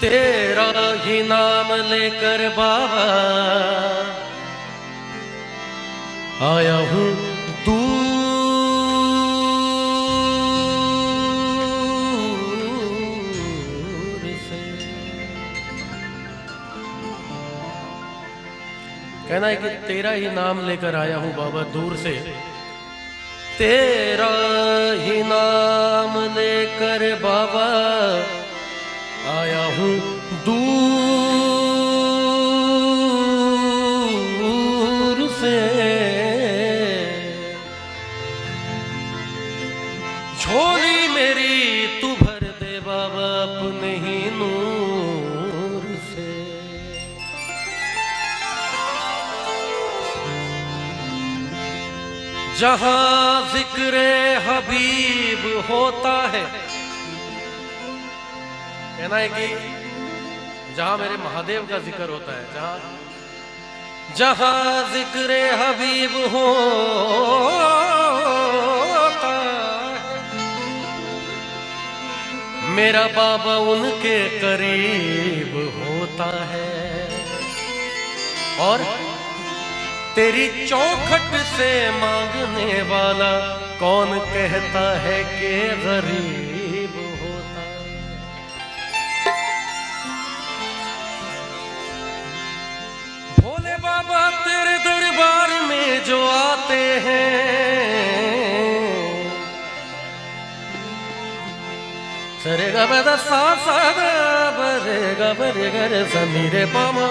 तेरा ही नाम लेकर बाबा आया हूँ दूर से। कहना है कि तेरा ही नाम लेकर आया हूँ बाबा दूर से, तेरा ही नाम लेकर बाबा आया हूँ दूर से। झोली मेरी तू भर दे बाबा अपने ही नूर से। जहां जिक्रे हबीब होता है, कहना है कि जहां मेरे महादेव का जिक्र होता है, जहां जिक्रे हबीब होता है, मेरा बाबा उनके करीब होता है। और तेरी चौखट से मांगने वाला कौन कहता है कि गरीब होता है। भोले बाबा तेरे दरबार में जो आते हैं, सरे गा बदा सा सा बरे गा बरे गा रे सा नी रे पा मा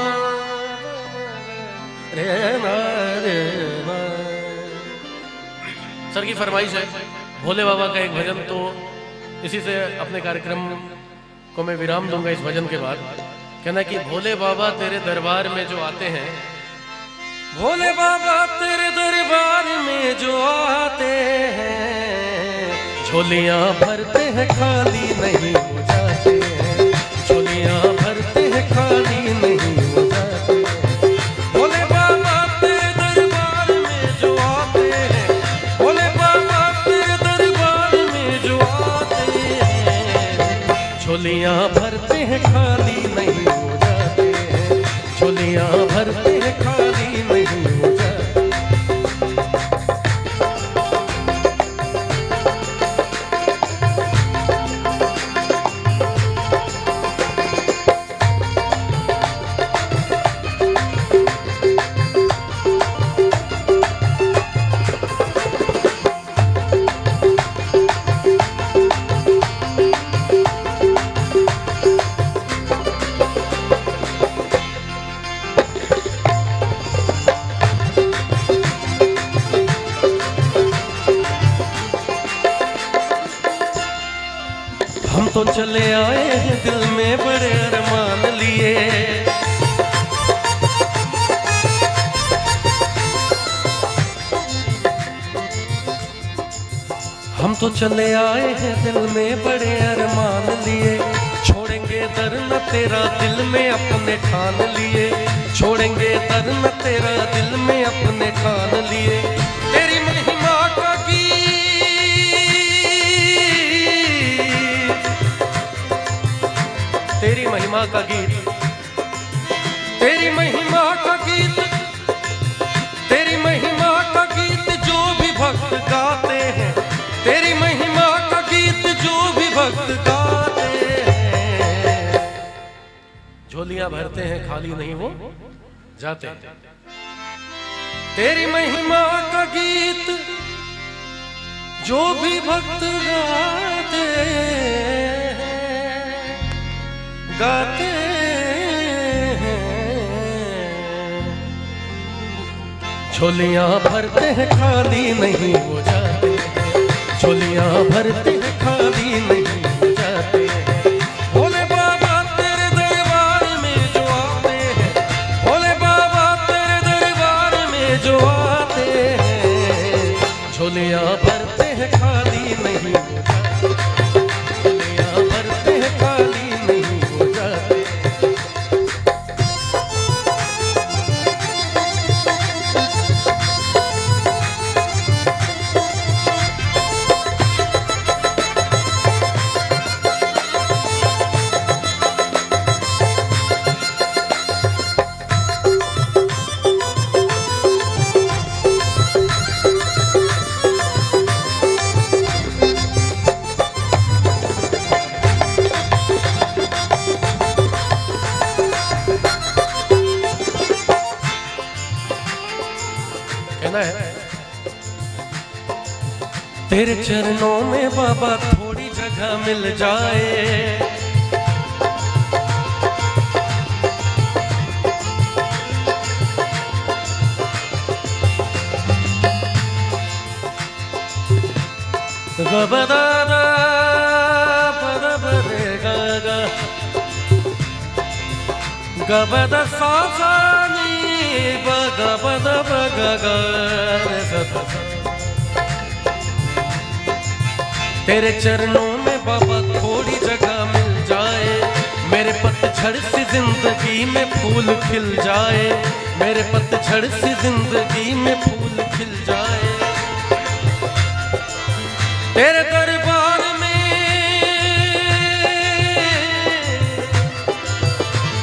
रे ना रे ना। सर की फरमाइश है भोले बाबा का एक भजन, तो इसी से अपने कार्यक्रम को मैं विराम दूंगा इस भजन के बाद। कहना कि भोले बाबा तेरे दरबार में जो आते हैं, भोले बाबा तेरे दरबार में जो आते हैं, झोलियां भरते हैं खाली नहीं हो जाते हैं, झोलियां भरते हैं खाली नहीं हो जाते हैं। भोले बाबा तेरे दरबार में जो आते हैं, भोले बाबा तेरे दरबार में जो आते हैं, झोलियां भरते हैं खाली नहीं हो जाते हैं, झोलियां भरते हैं खाली नहीं हो जाते। हम तो चले आए हैं दिल में बड़े अरमान लिए, हम तो चले आए हैं दिल में बड़े अरमान लिए। छोड़ेंगे दर न तेरा दिल में अपने ठान लिए, छोड़ेंगे दर न तेरा दिल में अपने ठान लिए। तेरी महिमा का तेरी महिमा का गीत, तेरी महिमा का गीत, तेरी महिमा का गीत जो भी भक्त गाते हैं, तेरी महिमा का गीत जो भी भक्त गाते हैं, झोलियां भरते हैं खाली नहीं वो जाते हैं। तेरी महिमा का गीत जो भी भक्त गाते गाते हैं, झोलियां भरते हैं खाली नहीं हो जाते हैं, झोलियां भरते हैं खाली नहीं हो जाते हैं। भोले बाबा तेरे दरबार में जो आते हैं, भोले बाबा तेरे दरबार में जो आते हैं, झोलियां भरते हैं खाली नहीं हो जाते, झोलियां भरते हैं खाली नहीं हो जाते। तेरे चरणों में बाबा थोड़ी जगह मिल जाए। गबदादा पदबरे गागा गबद सासानी बगबद बगगर सदा। तेरे चरणों में बाबा थोड़ी जगह मिल जाए, मेरे पतझड़ सी जिंदगी में फूल खिल जाए, मेरे पतझड़ सी जिंदगी में फूल खिल जाए। तेरे दरबार में,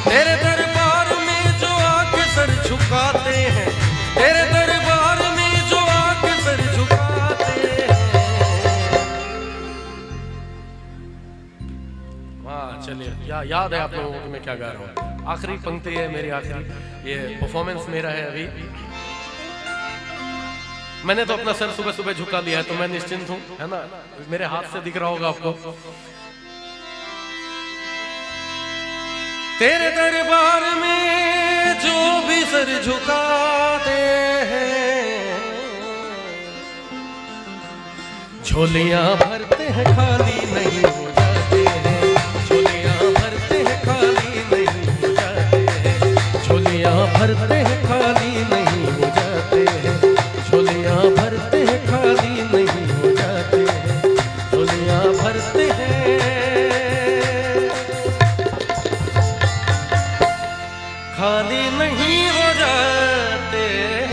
तेरे दरबार में जो आके सर झुकाते हैं, तेरे दरबार में जो आके सर झुकाते हैं। वाह, चलिए याद है आप लोगों को कि मैं क्या गा रहा हूँ। आखिरी पंक्ति है मेरी, आखिरी ये परफॉर्मेंस मेरा है अभी। मैंने तो अपना सर सुबह सुबह झुका लिया है, तो मैं निश्चिंत हूं, है ना। मेरे हाथ से दिख रहा होगा आपको। तेरे दरबार में जो भी सर झुकाते हैं, झोलियां भरते हैं खाली नहीं हो जाते हैं, झोलियां भरते हैं खाली नहीं हो जाते हैं, झोलियां भरते हैं खाली नहीं हो जाते हैं, झोलियां भरते हैं खाली नहीं हो जाते हैं, झोलियां भरते हैं खाली नहीं हो जाते हैं।